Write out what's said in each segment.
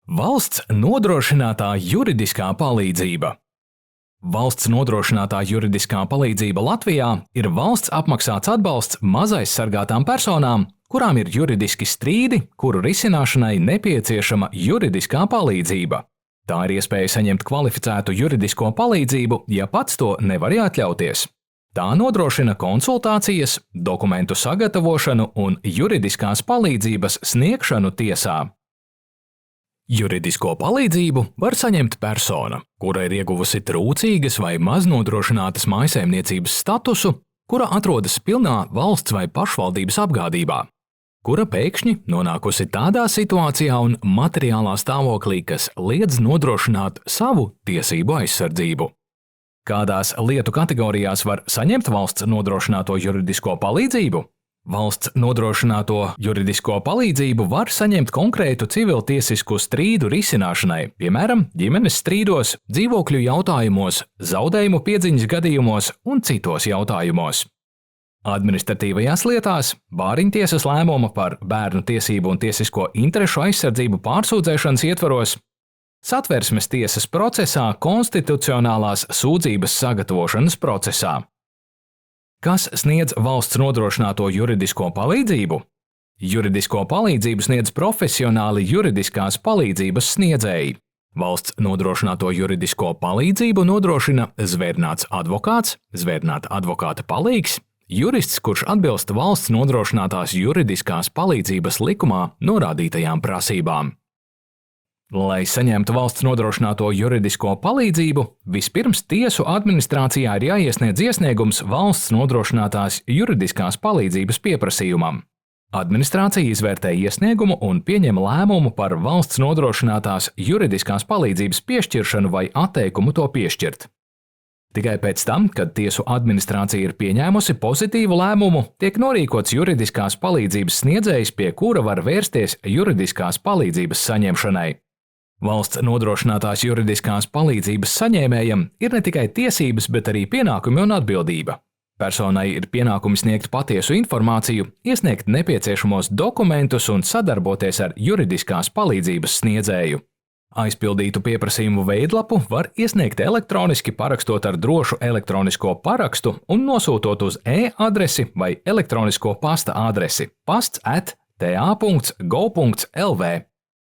Valsts nodrošinātā juridiskā palīdzība. Valsts nodrošinātā juridiskā palīdzība Latvijā ir valsts apmaksāts atbalsts mazaizsargātām personām, kurām ir juridiski strīdi, kuru risināšanai nepieciešama juridiskā palīdzība. Tā ir iespēja saņemt kvalificētu juridisko palīdzību, ja pats to nevar atļauties. Tā nodrošina konsultācijas, dokumentu sagatavošanu un juridiskās palīdzības sniegšanu tiesā. Juridisko palīdzību var saņemt persona, kura ir ieguvusi trūcīgas vai maznodrošinātas mājsaimniecības statusu, kura atrodas pilnā valsts vai pašvaldības apgādībā, kura pēkšņi nonākusi tādā situācijā un materiālā stāvoklī, kas liedz nodrošināt savu tiesību aizsardzību. Kādās lietu kategorijās var saņemt valsts nodrošināto juridisko palīdzību? Valsts nodrošināto juridisko palīdzību var saņemt konkrētu civiltiesisku strīdu risināšanai, piemēram, ģimenes strīdos, dzīvokļu jautājumos, zaudējumu piedziņas gadījumos un citos jautājumos. Administratīvajās lietās bāriņtiesas lēmuma par bērnu tiesību un tiesisko interešu aizsardzību pārsūdzēšanas ietvaros, Satversmes tiesas procesā konstitucionālās sūdzības sagatavošanas procesā. Kas sniedz valsts nodrošināto juridisko palīdzību? Juridisko palīdzību sniedz profesionāli juridiskās palīdzības sniedzēji. Valsts nodrošināto juridisko palīdzību nodrošina zvērnāts advokāts, zvērnāta advokāta palīgs, jurists, kurš atbilst valsts nodrošinātās juridiskās palīdzības likumā norādītajām prasībām. Lai saņemtu valsts nodrošināto juridisko palīdzību, vispirms tiesu administrācijā ir jāiesniedz iesniegums valsts nodrošinātās juridiskās palīdzības pieprasījumam. Administrācija izvērtē iesniegumu un pieņem lēmumu par valsts nodrošinātās juridiskās palīdzības piešķiršanu vai atteikumu to piešķirt. Tikai pēc tam, kad tiesu administrācija ir pieņēmusi pozitīvu lēmumu, tiek norīkots juridiskās palīdzības sniedzējs, pie kura var vērsties juridiskās palīdzības saņemšanai. Valsts nodrošinātās juridiskās palīdzības saņēmējam ir ne tikai tiesības, bet arī pienākumi un atbildība. Personai ir pienākums sniegt patiesu informāciju, iesniegt nepieciešamos dokumentus un sadarboties ar juridiskās palīdzības sniedzēju. Aizpildītu pieprasījumu veidlapu var iesniegt elektroniski, parakstot ar drošu elektronisko parakstu un nosūtot uz e-adresi vai elektronisko pasta adresi pasts@ta.gov.lv.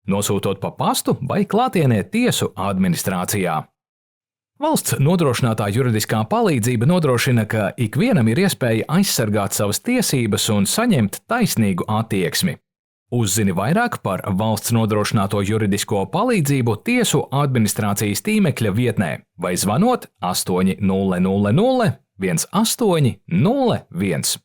Nosūtot pa pastu vai klātienē tiesu administrācijā. Valsts nodrošinātā juridiskā palīdzība nodrošina, ka ikvienam ir iespēja aizsargāt savas tiesības un saņemt taisnīgu attieksmi. Uzzini vairāk par valsts nodrošināto juridisko palīdzību tiesu administrācijas tīmekļa vietnē vai zvanot 800 1801.